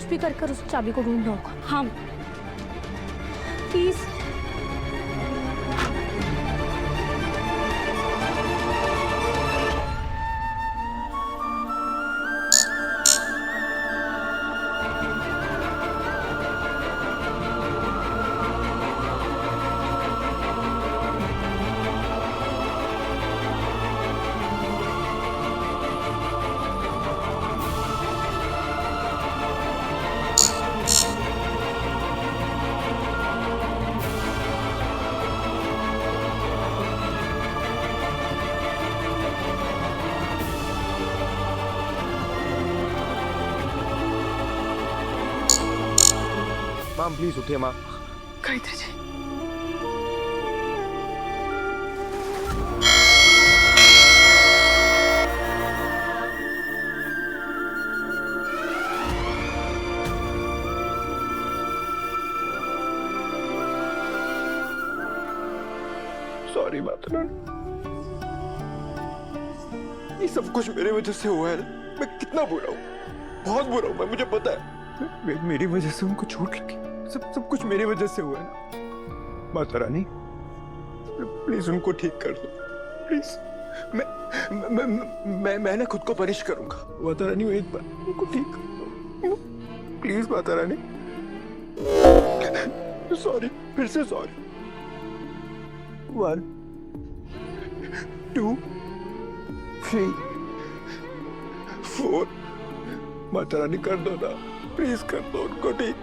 भी कर उस चाबी को ढूंढना होगा। हाँ प्लीज। माँ प्लीज उठिए माँ। गायत्री जी, सॉरी माता रानी, ये सब कुछ मेरी वजह से हुआ है। मैं कितना बुरा हूँ, बहुत बुरा हूँ मैं, मुझे पता है। मेरी वजह से उनको चोट लगी, सब कुछ मेरी वजह से हुआ है ना। माता रानी प्लीज उनको ठीक कर दो प्लीज। मैं ना खुद को पनिश करूंगा। माता रानी एक बार उनको ठीक कर दो प्लीज। माता रानी सॉरी, फिर से सॉरी। 1 2 3 4। माता रानी कर दो ना प्लीज, कर दो उनको ठीक।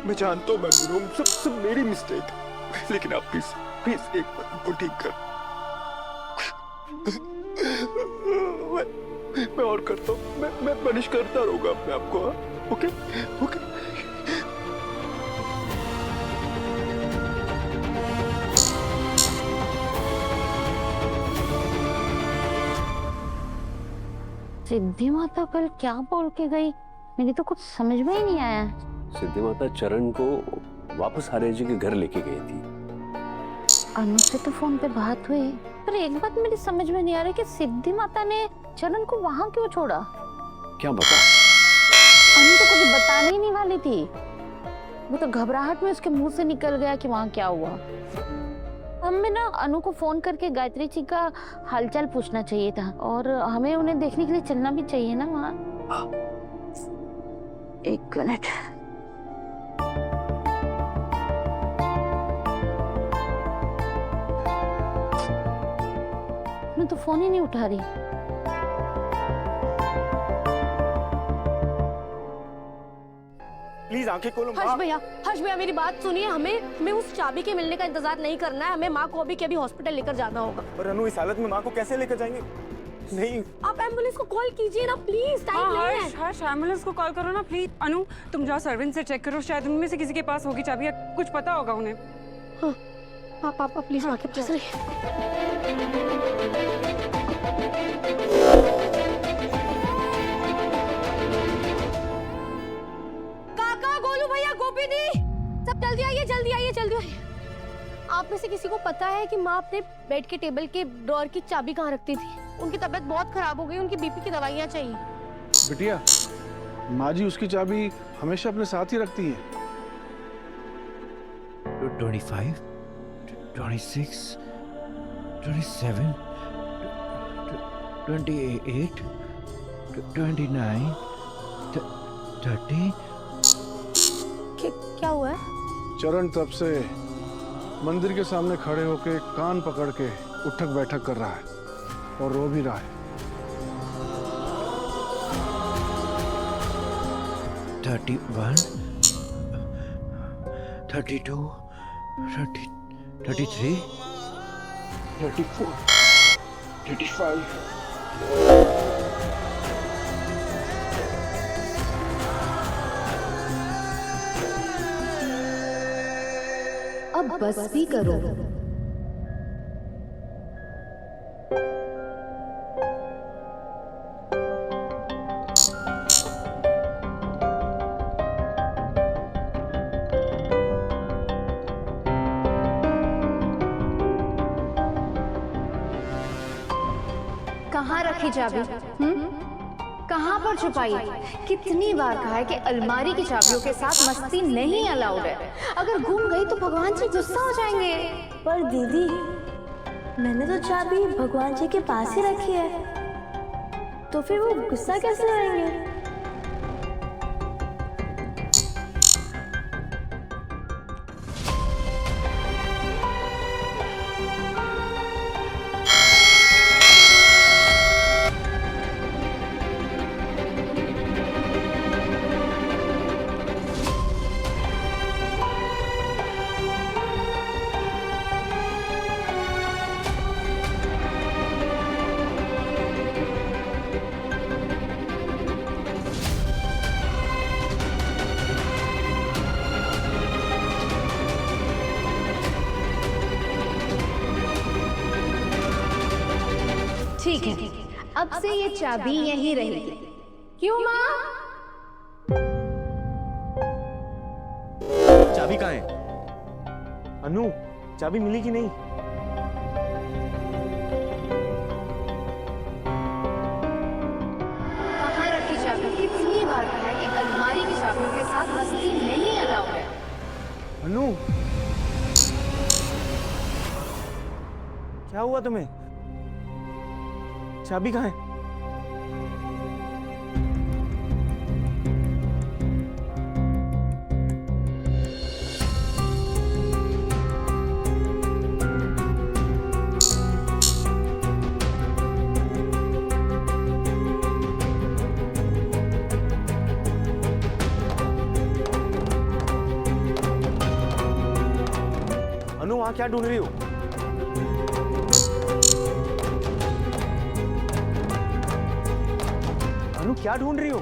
मैं जानता हूँ मैं बुरा हूँ, सब मेरी मिस्टेक है, लेकिन आप प्लीज प्लीज एक बार उनको ठीक कर। मैं और करता हूँ, मैं पनिश करता रहूंगा अपने आप को। Okay okay. सिद्धि माता कल क्या बोल के गई, मेरी तो कुछ समझ में ही नहीं आया। सिद्धि माता चरण को वापस आर्य जी के घर लेके गई थी। अनु से तो फोन पे बात हुई, पर एक बात मेरी समझ में नहीं आ रही कि सिद्धि माता ने चरण को वहां क्यों छोड़ा। क्या बता? अनु तो कुछ बताने ही नहीं वाली थी, वो तो घबराहट में उसके मुंह से निकल गया कि वहां क्या हुआ। हमें ना अनु को फोन करके गायत्री जी का हालचाल पूछना चाहिए था, और हमें उन्हें देखने के लिए चलना भी चाहिए ना वहाँ। एक मिनट। मैं तो फोन ही नहीं उठा रही। प्लीज आंखें खोलो। हर्ष भैया मेरी बात सुनिए, हमें उस चाबी के मिलने का इंतजार नहीं करना है। हमें माँ को अभी के अभी हॉस्पिटल लेकर जाना होगा। पर अनु इस हालत में माँ को कैसे लेकर जाएंगे? नहीं, आप एम्बुलेंस को कॉल कीजिए ना प्लीज, टाइम नहीं है। हर्ष एम्बुलेंस को कॉल करो ना प्लीज। अनु तुम जाओ सर्वेंट से चेक करो, शायद उनमें से किसी के पास होगी चाबी, या कुछ पता होगा उन्हें। हाँ, आप प्लीज आके पास रहिए। काका, गोलू भैया, गोपी दी, सब जल्दी आइए, जल्दी आइए, जल्दी आइए। आप में से किसी को पता है कि माँ अपने बेड के टेबल के ड्रॉअर की चाबी कहाँ रखती थी? उनकी तबीयत बहुत खराब हो गई, उनकी बीपी की दवाइयाँ चाहिए। बिटिया, माँ जी उसकी चाबी हमेशा अपने साथ ही रखती हैं। 25, 26, 27, 28, 29, 30। क्या हुआ है? चरण तब से मंदिर के सामने खड़े होके कान पकड़ के उठक बैठक कर रहा है और रो भी रहा है। 31, 32, 33, 34, 35। अब बस भी करो। कहाँ रखी चाबी? कहाँ कहाँ पर छुपाई है? कितनी बार कहा है कि अलमारी की चाबियों के साथ मस्ती नहीं अलाउड है। अगर गुम गई तो भगवान जी गुस्सा हो जाएंगे। पर दीदी, मैंने तो चाबी भगवान जी के पास ही रखी है, तो फिर वो गुस्सा कैसे होंगे? ठीक है, अब से ये चाबी यहीं रहेगी। क्यों माँ? चाबी कहाँ है? अनु, चाबी मिली कि नहीं? कहाँ रखी चाबी? कितनी बार कहा है कि अलमारी की चाबियों के साथ मस्ती नहीं अलाउड है। अनु, क्या हुआ तुम्हें? चाबी कहाँ है? अनु, वहाँ क्या ढूंढ रही हो? अनु, क्या ढूंढ रही हो?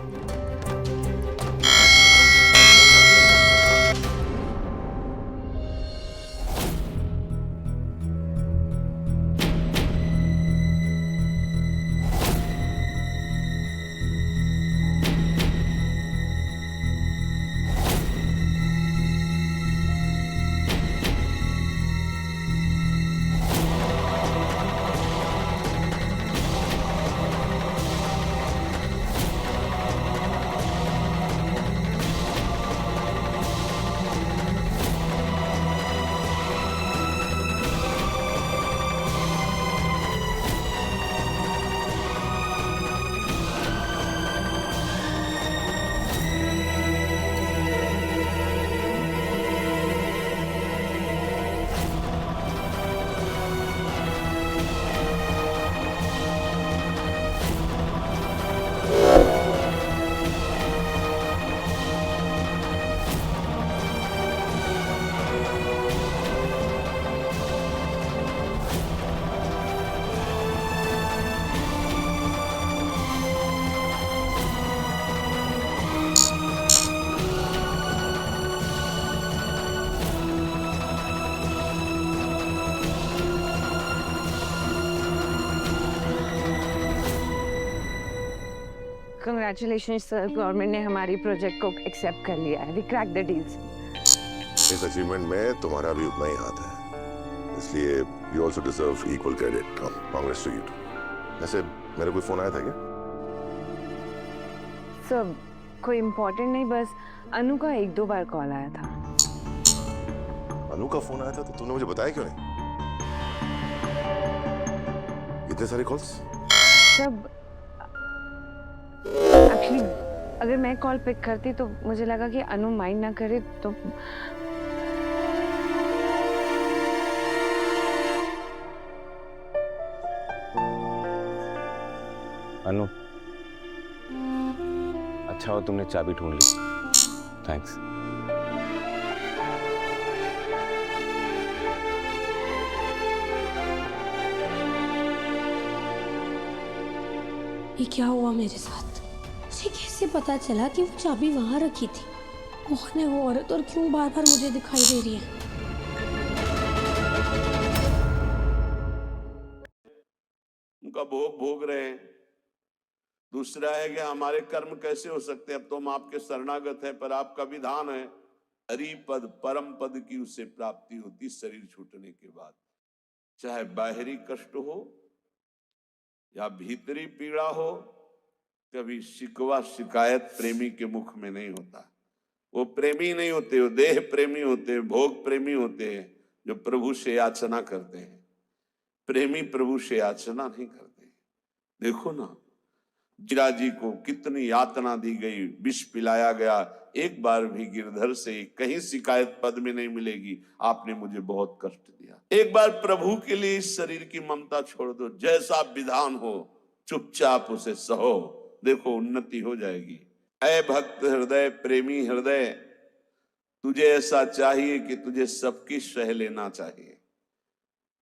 कंग्रेचुलेशन सर, गवर्नमेंट ने हमारी प्रोजेक्ट को एक्सेप्ट कर लिया है। We crack the deals. इस अचीवमेंट में तुम्हारा भी उतना ही हाथ है, इसलिए you also deserve equal credit. Congrats to you too. वैसे मेरा कोई फोन आया था क्या? सर कोई इम्पोर्टेंट नहीं, बस अनु का 1-2 बार कॉल आया था। अनु का फोन आया था तो तूने मुझे बताया क्यों नहीं? इतने सारे कॉल्स? सब एक्चुअली अगर मैं कॉल पिक करती तो मुझे लगा कि अनु माइंड ना करे, तो अनु, अच्छा हो तुमने चाबी ढूंढ ली। थैंक्स। ये क्या हुआ मेरे साथ? मुझे कैसे पता चला कि वो चाबी वहां रखी थी? कौन है वो औरत और क्यों बार बार मुझे दिखाई दे रही है? उनका भोग भोग रहे हैं। दूसरा है कि हमारे कर्म कैसे हो सकते हैं? अब तो हम आपके शरणागत हैं, पर आपका विधान है हरि पद परम पद की उससे प्राप्ति होती शरीर छूटने के बाद। चाहे बाहरी कष्ट हो या भीतरी पीड़ा हो, कभी शिकवा शिकायत प्रेमी के मुख में नहीं होता। वो प्रेमी नहीं होते, वो देह प्रेमी होते हैं, भोग प्रेमी होते हैं, जो प्रभु से याचना करते हैं। प्रेमी प्रभु से याचना नहीं करते। देखो ना, जीरा जी को कितनी यातना दी गई, विष पिलाया गया, एक बार भी गिरधर से कहीं शिकायत पद में नहीं मिलेगी, आपने मुझे बहुत कष्ट दिया। एक बार प्रभु के लिए इस शरीर की ममता छोड़ दो, जैसा विधान हो चुपचाप उसे सहो, देखो उन्नति हो जाएगी। ऐ भक्त हृदय, प्रेमी हृदय, तुझे ऐसा चाहिए कि तुझे सबकी सह लेना चाहिए।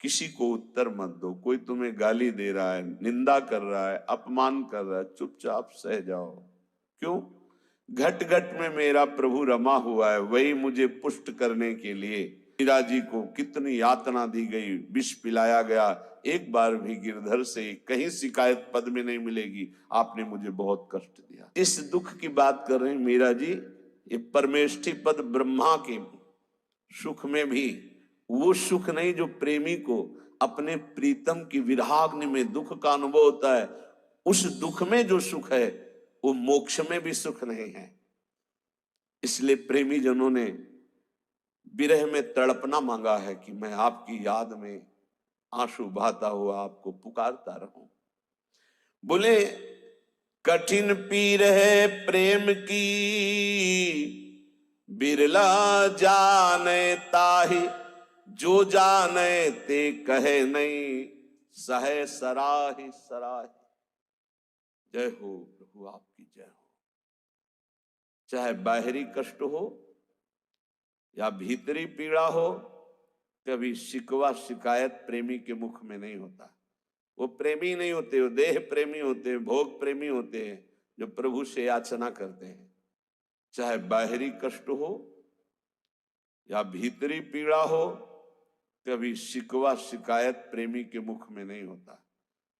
किसी को उत्तर मत दो। कोई तुम्हें गाली दे रहा है, निंदा कर रहा है, अपमान कर रहा है, चुपचाप सह जाओ। क्यों? घट घट में मेरा प्रभु रमा हुआ है, वही मुझे पुष्ट करने के लिए। मीरा जी को कितनी यातना दी गई, विष पिलाया गया, एक बार भी गिरधर से कहीं शिकायत पद में नहीं मिलेगी, आपने मुझे बहुत कष्ट दिया। इस दुख की बात कर रहे हैं मीरा जी। ये परमेष्ठी पद ब्रह्मा के सुख में भी वो सुख नहीं जो प्रेमी को अपने प्रीतम की विराग्नि में दुख का अनुभव होता है। उस दुख में जो सुख है वो मोक्ष में भी सुख नहीं है। इसलिए प्रेमी जनों ने विरह में तड़पना मांगा है कि मैं आपकी याद में आंसू बहाता हुआ आपको पुकारता रहूं। बोले कठिन पीर है प्रेम की, बिरला जाने ताहि, जो जाने ते कहे नहीं, सहे सराहि सराहि। जय हो प्रभु, आपकी जय हो। चाहे बाहरी कष्ट हो या भीतरी पीड़ा हो, कभी शिकवा शिकायत प्रेमी के मुख में नहीं होता। वो प्रेमी नहीं होते, वो देह प्रेमी होते हैं, भोग प्रेमी होते हैं, जो प्रभु से याचना करते हैं। चाहे बाहरी कष्ट हो या भीतरी पीड़ा हो, कभी शिकवा शिकायत प्रेमी के मुख में नहीं होता।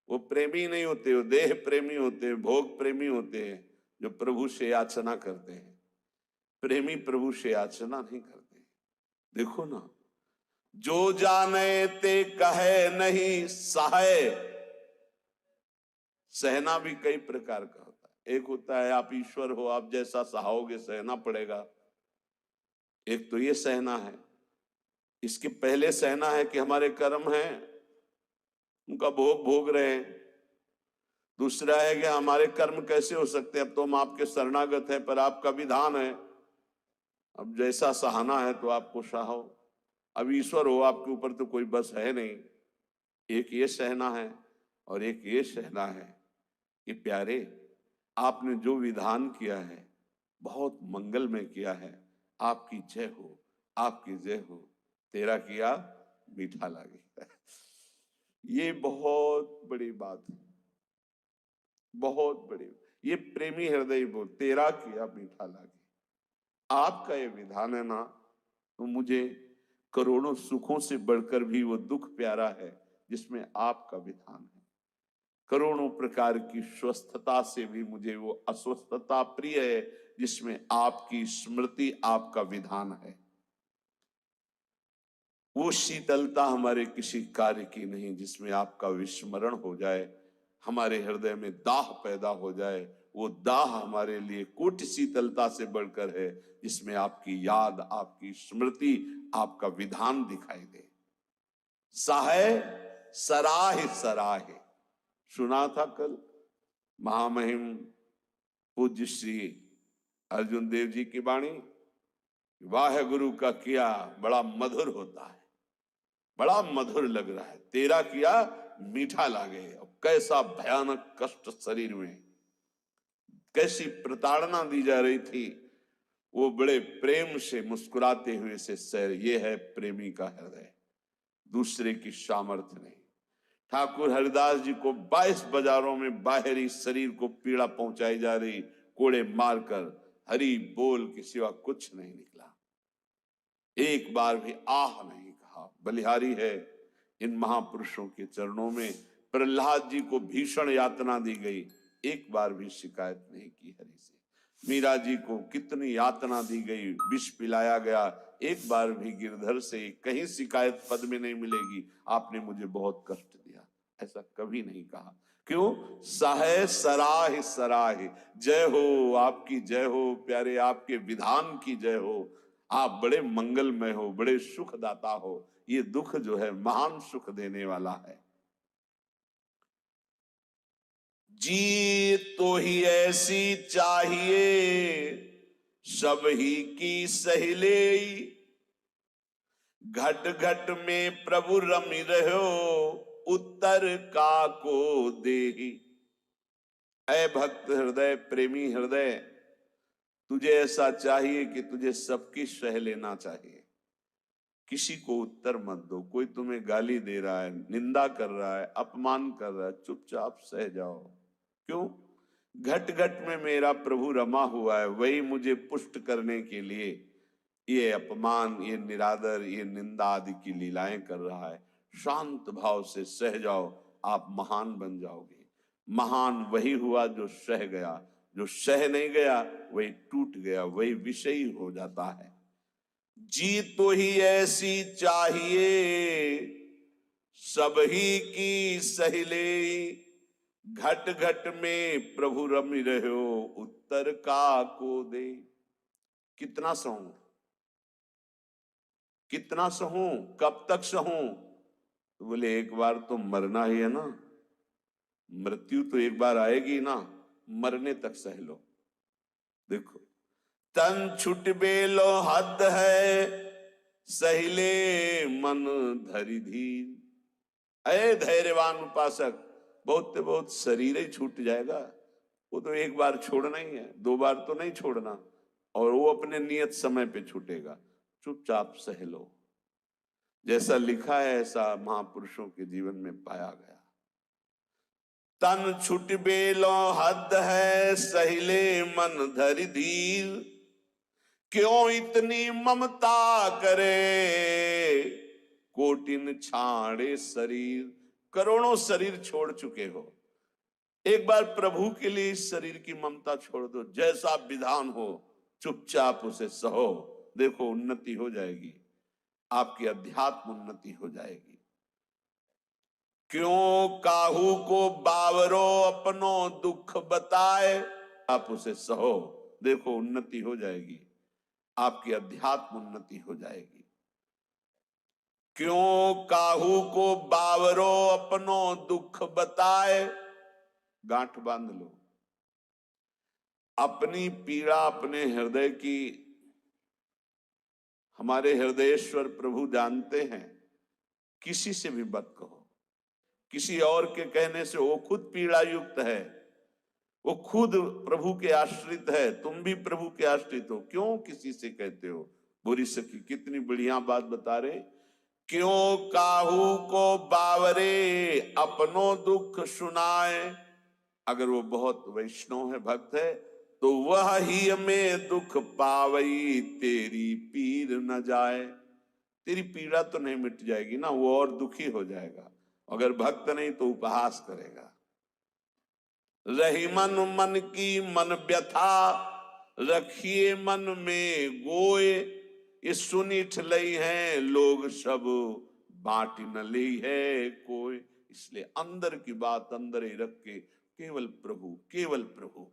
वो प्रेमी नहीं होते, वो देह प्रेमी होते हैं, भोग प्रेमी होते हैं, जो प्रभु से याचना करते हैं। प्रेमी प्रभु से याचना नहीं करते। देखो ना, जो जाने ते कहे नहीं, सहे। सहना भी कई प्रकार का होता है। एक होता है आप ईश्वर हो, आप जैसा सहाओगे सहना पड़ेगा। एक तो ये सहना है। इसके पहले सहना है कि हमारे कर्म हैं, उनका भोग भोग रहे हैं। दूसरा है कि हमारे कर्म कैसे हो सकते हैं, अब तो हम आपके शरणागत हैं, पर आपका विधान है, अब जैसा सहाना है तो आपको सहाओ। अब ईश्वर हो, आपके ऊपर तो कोई बस है नहीं। एक ये सहना है और एक ये सहना है कि प्यारे, आपने जो विधान किया है बहुत मंगल में किया है, आपकी जय हो, आपकी जय हो। तेरा किया मीठा लागे। ये बहुत बड़ी बात है, बहुत बड़ी। ये प्रेमी हृदय बोल, तेरा किया मीठा लागे। आपका ये विधान है ना, तो मुझे करोड़ों सुखों से बढ़कर भी वो दुख प्यारा है जिसमें आपका विधान है। करोड़ों प्रकार की स्वस्थता से भी मुझे वो अस्वस्थता प्रिय है जिसमें आपकी स्मृति, आपका विधान है। वो शीतलता हमारे किसी कार्य की नहीं जिसमें आपका विस्मरण हो जाए, हमारे हृदय में दाह पैदा हो जाए। वो दाह हमारे लिए कोटि शीतलता से बढ़कर है जिसमें आपकी याद, आपकी स्मृति, आपका विधान दिखाई दे। सहाय सराहे सराहे। सुना था कल महामहिम पूज्य श्री अर्जुन देव जी की वाणी, वाह गुरु का किया बड़ा मधुर होता है, बड़ा मधुर लग रहा है, तेरा किया मीठा लागे। कैसा भयानक कष्ट शरीर में, कैसी प्रताड़ना दी जा रही थी, वो बड़े प्रेम से मुस्कुराते हुए से सैर। ये है प्रेमी का हृदय, दूसरे की सामर्थ्य नहीं। ठाकुर हरिदास जी को 22 बाजारों में बाहरी शरीर को पीड़ा पहुंचाई जा रही, कोड़े मारकर हरि बोल के सिवा कुछ नहीं निकला। एक बार भी आह नहीं कहा। बलिहारी है इन महापुरुषों के चरणों में। प्रहलाद जी को भीषण यातना दी गई, एक बार भी शिकायत नहीं की हरि से। मीरा जी को कितनी यातना दी गई, विष पिलाया गया, एक बार भी गिरधर से कहीं शिकायत पद में नहीं मिलेगी, आपने मुझे बहुत कष्ट दिया, ऐसा कभी नहीं कहा। क्यों? सहे सराह सराह, जय हो, आपकी जय हो प्यारे, आपके विधान की जय हो। आप बड़े मंगलमय हो, बड़े सुखदाता हो। ये दुख जो है महान सुख देने वाला है। जी तो ही ऐसी चाहिए सब ही की सहेले, घट घट में प्रभु रमि रहो उत्तर का को देही। ऐ भक्त हृदय, प्रेमी हृदय, तुझे ऐसा चाहिए कि तुझे सबकी सह लेना चाहिए। किसी को उत्तर मत दो। कोई तुम्हें गाली दे रहा है, निंदा कर रहा है, अपमान कर रहा है, चुपचाप सह जाओ। क्यों? घट घट में मेरा प्रभु रमा हुआ है, वही मुझे पुष्ट करने के लिए ये अपमान, ये निरादर, ये निंदा आदि की लीलाएं कर रहा है। शांत भाव से सह जाओ, आप महान बन जाओगे। महान वही हुआ जो सह गया, जो सह नहीं गया वही टूट गया, वही विषयी हो जाता है। जी तो ही ऐसी चाहिए सब ही की सहेले, घट घट में प्रभु रमि रहो उत्तर का को दे। कितना सहूं, कितना सहूं, कब तक सहूं? तो बोले एक बार तो मरना ही है ना, मृत्यु तो एक बार आएगी ना, मरने तक सह लो। देखो, तन छुट बेलो हद है सहिले मन धरि धीर। अरे धैर्यवान उपासक, बहुत तो बहुत शरीर ही छूट जाएगा, वो तो एक बार छोड़ना ही है, दो बार तो नहीं छोड़ना, और वो अपने नियत समय पे छूटेगा। चुपचाप सह लो। जैसा लिखा है ऐसा महापुरुषों के जीवन में पाया गया। तन छुट बेलो हद है सहिले मन धरि धीर, क्यों इतनी ममता करे कोटिन छाड़े शरीर। करोड़ों शरीर छोड़ चुके हो, एक बार प्रभु के लिए इस शरीर की ममता छोड़ दो। जैसा विधान हो चुपचाप उसे सहो। देखो उन्नति हो जाएगी, आपकी अध्यात्म उन्नति हो जाएगी। क्यों काहू को बावरो अपनो दुख बताए, आप उसे सहो। देखो उन्नति हो जाएगी, आपकी अध्यात्म उन्नति हो जाएगी। क्यों काहू को बावरो अपनो दुख बताए, गांठ बांध लो। अपनी पीड़ा अपने हृदय की हमारे हृदयेश्वर प्रभु जानते हैं। किसी से भी मत कहो, किसी और के कहने से, वो खुद पीड़ा युक्त है, वो खुद प्रभु के आश्रित है, तुम भी प्रभु के आश्रित हो, क्यों किसी से कहते हो? बुरी सखी कितनी बढ़िया बात बता रहे। क्यों काहू को बावरे अपनो दुख सुनाए। अगर वो बहुत वैष्णव है, भक्त है, तो वह ही में दुख पावई तेरी पीर न जाए। तेरी पीड़ा तो नहीं मिट जाएगी ना, वो और दुखी हो जाएगा। अगर भक्त नहीं तो उपहास करेगा। रही मन मन की मन व्यथा, रखिए मन में गोए। ये सुनिठ लई है लोग सब, बांट न ली है कोई। इसलिए अंदर की बात अंदर ही रख के केवल प्रभु, केवल प्रभु।